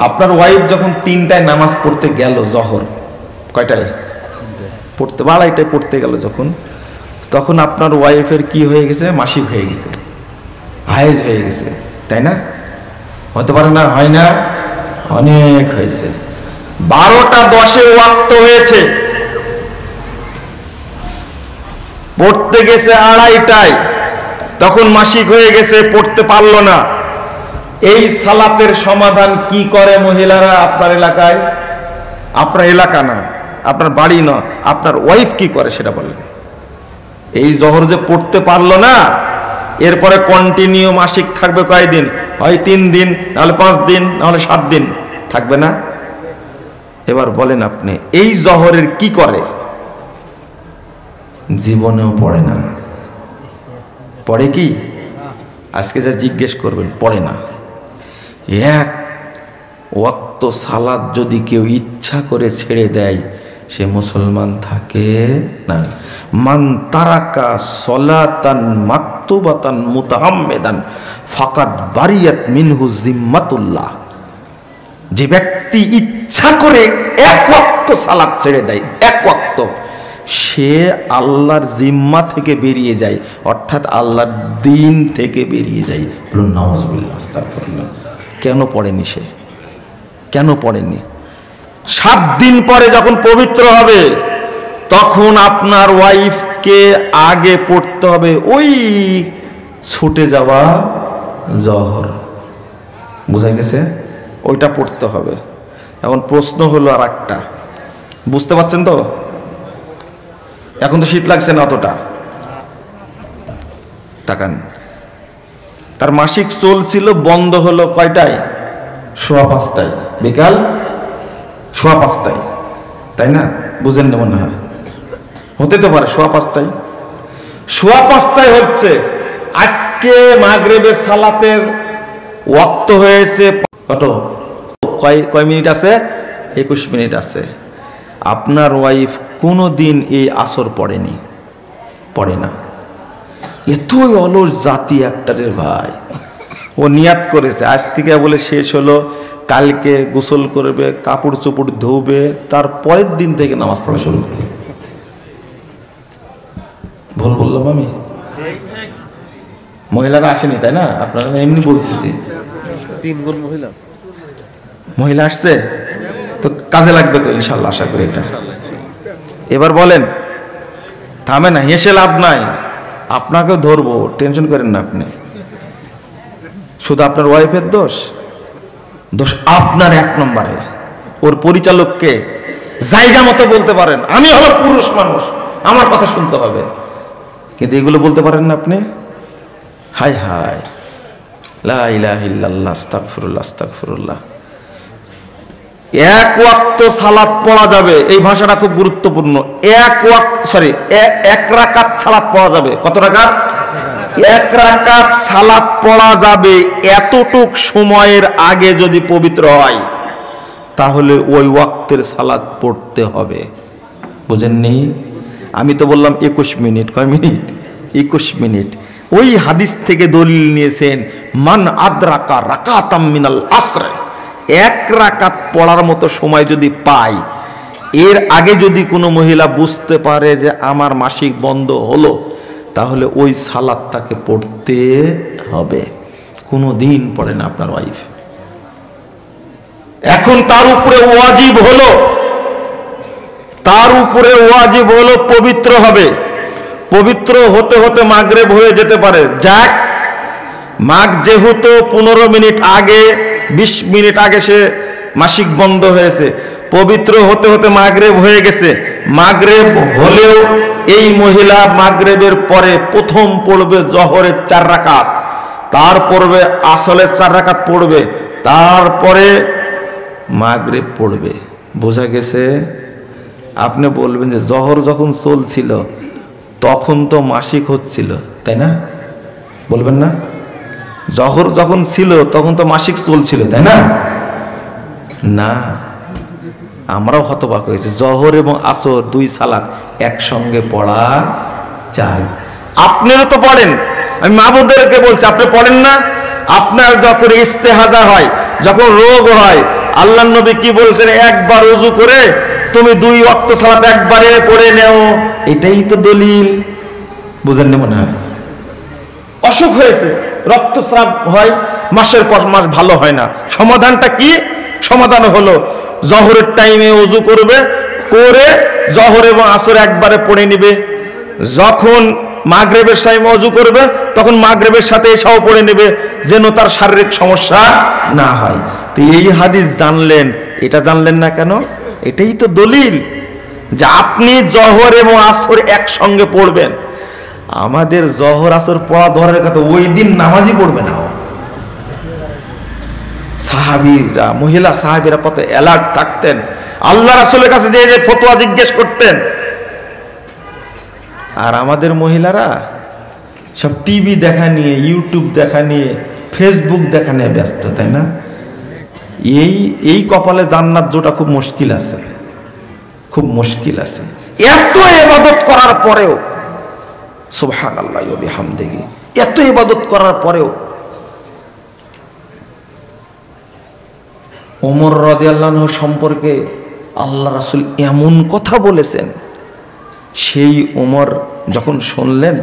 আপনার ওয়াইফ যখন 3টায় নামাজ পড়তে গেল, জহর কয়টায় পড়তে, 12টায় পড়তে গেল যখন, তখন আপনার ওয়াইফের কি হয়ে গেছে? মাসিক হয়ে গেছে, হায়েজ হয়ে গেছে, তাই না? হতে পারে না? হয় না? অনেক হয়েছে। 12টা 10-এ ওয়াক্ত হয়েছে, পড়তে গেছে 2:30টায়, তখন মাসিক হয়ে গেছে, পড়তে পারলো না। এই সালাতের সমাধান কি করে মহিলারা আপনার এলাকায়? আপনার এলাকা না, আপনার বাড়ি না, আপনার ওয়াইফ কি করে সেটা বলেন। এই জহর যে পড়তে পারলো না, এরপরে কন্টিনিউ মাসিক থাকবে কয়দিন? হয় 3 দিন, নাহলে 5 দিন, নাহলে 7 দিন, থাকবে না? এবার বলেন আপনি এই জহরের কি করে? জীবনেও পড়ে না। পড়ে কি? আজকে যা জিজ্ঞেস করবেন, পড়ে না। এক ওয়াক্ত সালাত যদি কেউ ইচ্ছা করে ছেড়ে দেয়, সে মুসলমান থাকে না। মান তারাকা সলাতান মাকতুবাতান মুতাআম্মিদান ফাকাদ বারিয়াত মিনহু জিম্মাতুল্লাহ। যে ব্যক্তি ইচ্ছা করে এক ওয়াক্ত সালাত ছেড়ে দেয়, এক ওয়াক্ত, সে আল্লাহর জিম্মা থেকে বেরিয়ে যায়, অর্থাৎ আল্লাহর দিন থেকে বেরিয়ে যায়। বলুন নাউজুবিল্লাহ, আস্তাগফিরুল্লাহ। কেন পড়েনি সে? কেন পড়েনি? 7 দিন পরে যখন পবিত্র হবে, তখন আপনার ওয়াইফকে আগে পড়তে হবে ওই ছুটে যাওয়া জহর। বুঝা গেছে? ওইটা পড়তে হবে। এখন প্রশ্ন হলো আর একটা, বুঝতে পারছেন তো? এখন তো শীত লাগছে না অতটা। তাকান, তার মাসিক চলছিল, বন্ধ হলো কয়টায়? 5:15, বিকাল 5:15, তাই না? বুঝেন না মনে হয়? হতে তো পারে 5:15। 5:15 হচ্ছে আজকে মাগরিবের সালাতের ওয়াক্ত হয়েছে কত? কয় মিনিট আছে? 21 মিনিট আছে। আপনার ওয়াইফ কোনোদিন এই আসর পড়েনি, পড়ে না। এতই অলস জাতি একটা রে ভাই। ও নিয়াত করেছে আজ থেকে, বলে শেষ হলো, কালকে গোসল করবে, কাপড় চোপড় ধোবে, তার পরের দিন থেকে নামাজ পড়া শুরু করবে। ভুল বললাম আমি? মহিলারা আসেনি তাই না? আপনারা এমনি বলতেছি। 3 গুণ মহিলা আছে। মহিলা আসছে তো কাজে লাগবে তো ইনশাল্লাহ, আশা করি এটা। এবার বলেন, থামে না, হেসে লাভ নাই, আপনাকেও ধরবো, টেনশন করেন না আপনি। শুধু আপনার ওয়াইফের দোষ? দোষ আপনার 1 নম্বরে। ওর পরিচালককে জায়গা মতো বলতে পারেন, আমি হলো পুরুষ মানুষ, আমার কথা শুনতে হবে, কিন্তু এগুলো বলতে পারেন না আপনি। হায় হায়, লা ইলাহা ইল্লাল্লাহ, আস্তাগফিরুল্লাহ, আস্তাগফিরুল্লাহ। এক ওয়াক্ত সালাত পড়া যাবে, এই ভাষাটা খুব গুরুত্বপূর্ণ। এক রাকাত সালাত পড়া যাবে। কত রাকাত? 1 রাকাত সালাত পড়া যাবে। এতটুক সময়ের আগে যদি পবিত্র হয়, তাহলে ওই ওয়াক্তের সালাত পড়তে হবে। বুঝেননি? আমি তো বললাম 21 মিনিট। কয় মিনিট? 21 মিনিট। ওই হাদিস থেকে দলিল নিয়েছেন, মান আদরাকা রাকাতাম মিনাল আসর, 1 রাকাত পড়ার মতো সময় যদি পাই, এর আগে যদি কোনো মহিলা বুঝতে পারে যে আমার মাসিক বন্ধ হলো, তাহলে ওই সালাত তাকে পড়তে হবে। কোনো দিন পড়ে না আপনার ওয়াইফ। এখন তার উপরে ওয়াজিব হলো, পবিত্র হবে। পবিত্র হতে হতে মাগরিব হয়ে যেতে পারে। যাক, মাগ যেহেতু 15 মিনিট আগে, 20 মিনিট আগে সে মাসিক বন্ধ হয়েছে, পবিত্র হতে হতে মাগরিব হয়ে গেছে। মাগরিব হলেও এই মহিলা মাগরিবের পরে প্রথম পড়বে জোহরের 4 রাকাত, তার পড়বে আসরের 4 রাকাত পড়বে, তারপরে মাগরিব পড়বে। বোঝা গেছে? আপনি বলবেন যে জোহর যখন চলছিল তখন তো মাসিক হচ্ছিল, তাই না? বলবেন না? জোহর যখন ছিল তখন তো মাসিক চলছিল, তাই না? না, আমরাও হতবাক হয়েছি। জোহর এবং আসর 2 সালাত একসঙ্গে পড়া চাই। আপনারা তো পড়েন, আমি মা বোনদেরকে বলছি, আপনি পড়েন না? আপনার যখন ইস্তেহাজা হয়, যখন রোগ হয়, আল্লাহর নবী কি বলছেন, একবার ওযু করে তুমি 2 ওয়াক্ত সালাত একবারে পড়ে নেও, এটাই তো দলিল। বুঝেন না মনে হয়? অসুখ হয়েছে, রক্তস্রাব হয়, মাসের পর মাস ভালো হয় না, সমাধানটা কি? সমাধান হলো জোহরের টাইমে ওযু করবে, করে জোহর এবং আসর একবারে পড়ে নিবে। যখন মাগরিবের টাইমে ওযু করবে তখন মাগরিবের সাথে এশাও পড়ে নেবে, যেন তার শারীরিক সমস্যা না হয়। তো এই হাদিস জানলেন, এটা জানলেন না কেন? এটাই তো দলিল যে আপনি জোহর এবং আসর একসঙ্গে পড়বেন। আমাদের জোহর আসর পড়া ধরার কথা, ওই দিন নামাজই পড়বে না। সাহাবীরা, মহিলা সাহাবীরা কত অ্যালার্ট থাকতেন, আল্লাহ রাসূলের কাছে যে ফতোয়া জিজ্ঞেস করতেন। আর আমাদের মহিলারা সব টিভি দেখা নিয়ে, ইউটিউব দেখা নিয়ে, ফেসবুক দেখা নিয়ে ব্যস্ত, তাই না? এই কপালে জান্নাত জোটা খুব মুশকিল আছে, খুব মুশকিল আছে। এত ইবাদত করার পরেও, সুবহানাল্লাহি ওয়া বিহামদিহি, এত ইবাদত করার পরেও ওমর রাদিয়াল্লাহু আনহু সম্পর্কে আল্লাহ রাসূল এমন কথা বলেছেন, সেই ওমর যখন শুনলেন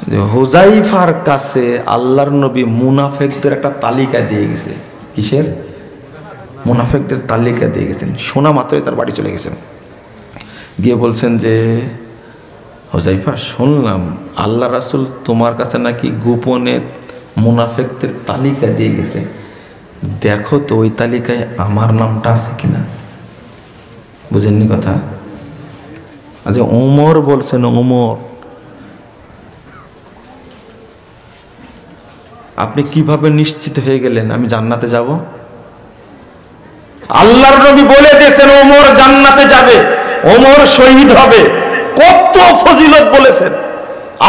যে হুযাইফার কাছে আল্লাহর নবী মুনাফিকদের একটা তালিকা দিয়ে গেছে। কিসের? মুনাফিকদের তালিকা দিয়ে গেছেন। শোনা মাত্রই তার বাড়ি চলে গেছেন, গিয়ে বলছেন যে হুযাইফা, শুনলাম আল্লাহ রাসূল তোমার কাছে নাকি গোপনে মুনাফিকদের তালিকা দিয়ে গেছে, দেখো তো ওই তালিকায় আমার নামটা আছে কিনা। বুঝেননি কথা? আচ্ছা, ওমর বলছেন, ওমর আপনি কিভাবে নিশ্চিত হয়ে গেলেন আমি জান্নাতে যাব? আল্লাহর নবী বলে দিয়েছেন ওমর জান্নাতে যাবে, ওমর শহীদ হবে। কত ফজিলত বলেছেন।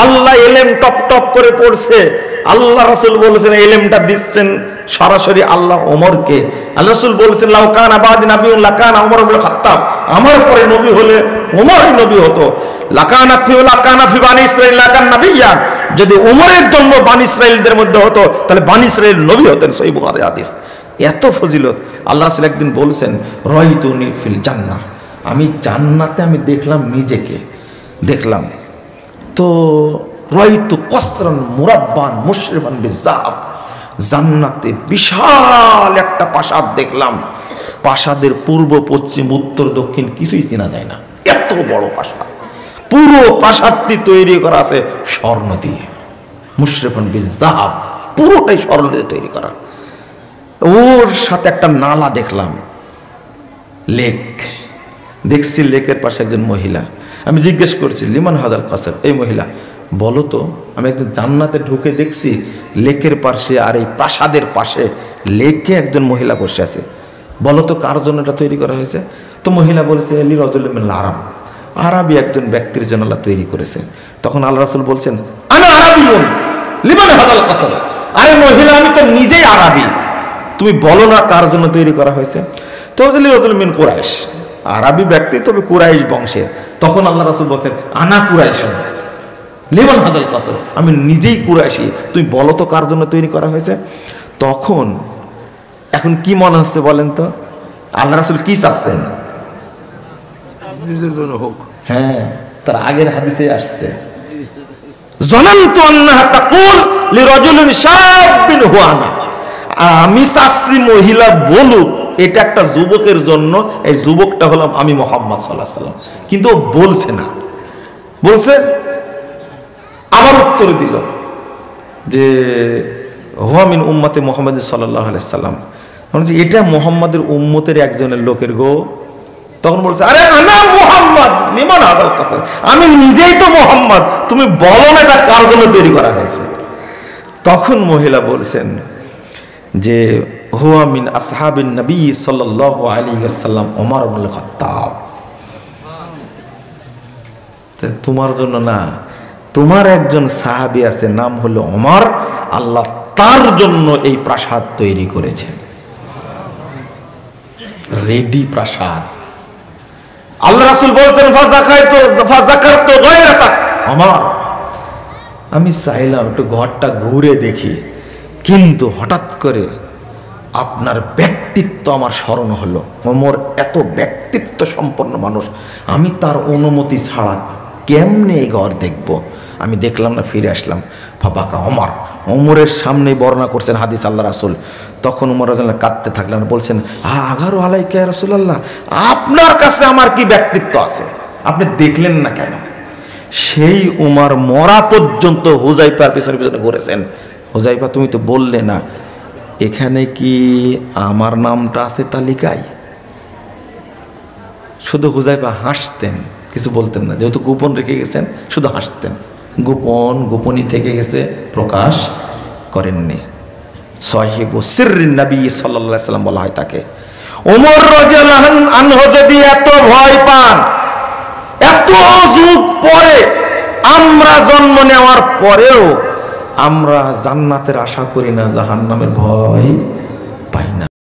আল্লাহ ইলম টপ টপ করে পড়ছে, আল্লাহ রাসূল বলেছেন ইলমটা দিচ্ছেন সরাসরি আল্লাহ ওমরকে। আল্লাহ রাসূল বলেছেন লাউ কানা বাদি নাবিয়্যুন লাকানা ওমর ইবনে খাত্তাব, আমার পরে নবী হলে ওমরই নবী হতো। লাকানা ফি বানি ইসরাঈল লাকান নাবিয়্যান, যদি ওমরের জন্ম বানি ইসরাঈলদের মধ্যে হতো তাহলে বানি ইসরাঈল নবী হতেন। সহিহ বুখারী হাদিস। এত ফজিলত। আল্লাহ রাসূল একদিন বলছেন রাইতুনি ফিল জান্নাহ, আমি জান্নাতে আমি দেখলাম, নিজেকে দেখলাম। তো রাইতু কসরান মুরাব্বান মুশরিফান বিযাব, জান্নাতে বিশাল একটা প্রাসাদ দেখলাম, প্রাসাদের পূর্ব পশ্চিম উত্তর দক্ষিণ কিছুই চেনা যায় না, এত বড় প্রাসাদ। পুরো প্রাসাদটি তৈরি করা আছে স্বর্ণ দিয়ে, মুশরিফান বিযাব, পুরোটাই স্বর্ণ দিয়ে তৈরি করা। ওর সাথে একটা নালা দেখলাম, লেক দেখছি, লেকের পাশে একজন মহিলা। আমি জিজ্ঞেস করছি লিমান হাজাল কাসর, এই মহিলা বলো তো, আমি একজন জান্নাতে ঢুকে দেখছি লেকের পাশে আর এই প্রাসাদের পাশে লেকে একজন মহিলা বসে আছে, বলো তো কার জন্য এটা তৈরি করা হয়েছে? তো মহিলা বলেছে লি রাজুলিন মিনাল আরব, আরবি একজন ব্যক্তির জন্য আল্লাহ তৈরি করেছে। তখন আল্লাহ রাসূল বলছেন আনা আরাবিয়ুন লিমান হাযাল কাসর, আরে মহিলা আমি তো নিজেই আরবি, তুমি বলো না কার জন্য তৈরি করা হয়েছে? তো লি রাজুলিন মিন কুরাইশ, আরবি ব্যক্তি তবে কুরাইশ বংশের। তখন আল্লাহ রাসূল বলছেন আনা কুরাইশ লিমান হাযাল কাসর, আমি নিজেই কুরাইশি, তুমি বলো তো কার জন্য তৈরি করা হয়েছে? তখন এখন কি মনে হচ্ছে বলেন তো, আল্লাহ রাসূল কি চাচ্ছেন? হ্যাঁ, তার আগের হাদিসে আসছে জানান্তু আন্নাহা তাকুল লিরাজুলিন শাবিন হুয়ানা, আমি চাচ্ছি মহিলা বলুক এটা একটা যুবকের জন্য, এই যুবকটা হলাম আমি মুহাম্মদ সাল্লাল্লাহু আলাইহি ওয়াসাল্লাম। কিন্তু বলছে না, বলছে আবার উত্তর দিল যে হুয়া মিন উম্মতি মুহাম্মদ সাল্লাল্লাহু আলাইহি ওয়াসাল্লাম, মানে এটা মুহাম্মাদের উম্মতের একজনের লোকের গো। তখন বলছে আরে আনা মুহাম্মদ লিমান হাযাল কাসর, আমি নিজেই তো মুহাম্মদ, তুমি বলো না এটা কার জন্য তৈরি করা হয়েছে? তখন মহিলা বলছেন যে হুয়া মিন আসহাবিন নবী সাল্লাল্লাহু আলাইহি ওয়াসাল্লাম ওমর ইবনে খাত্তাব, তোমার জন্য না, তোমার একজন সাহাবী আছে নাম হলো ওমর, আল্লাহ তার জন্য এই প্রাসাদ তৈরি করেছেন, রেডি প্রাসাদ। আল্লাহ রাসূল বলছেন ফাযাকারতু গায়রাতাক ওমর, আমি চাইলাম একটু ঘরটা ঘুরে দেখি, কিন্তু হঠাৎ করে আপনার ব্যক্তিত্ব আমার স্মরণ হলো। ওমর এত ব্যক্তিত্ব সম্পন্ন মানুষ, আমি তার অনুমতি ছাড়া কেমনে এই ঘর দেখব? আমি দেখলাম না, ফিরে আসলাম। ফাবাকা ওমর, ওমরের সামনেই বর্ণনা করছেন হাদিস আল্লাহ রাসূল। তখন ওমর রাদিয়াল্লাহু কাঁদতে থাকলেন, বলছেন আগারো আলাইকা ইয়া রাসূলুল্লাহ, আপনার কাছে আমার কি ব্যক্তিত্ব আছে, আপনি দেখলেন না কেন? সেই উমর মরা পর্যন্ত হুজাইফার পিছনে পিছনে ঘুরেছেন। হুজাইফা, তুমি তো বললে না এখানে কি আমার নামটা আছে তালিকায়? শুধু হুজাইফা হাসতেন, কিছু বলতেন না, যেহেতু গোপন রেখে গেছেন শুধু হাসতেন। গোপনই থেকে গেছে, প্রকাশ করেননি। সাহিবু সিররিন নবী সাল্লাল্লাহু আলাইহি ওয়াসাল্লাম বলা হয় তাকে। ওমর রাদিয়াল্লাহু আনহু যদি এত ভয় পান, এত যুগ পরে, আমরা জন্ম নেওয়ার পরেও আমরা জান্নাতের আশা করি না, জাহান্নামের ভয় পাই না।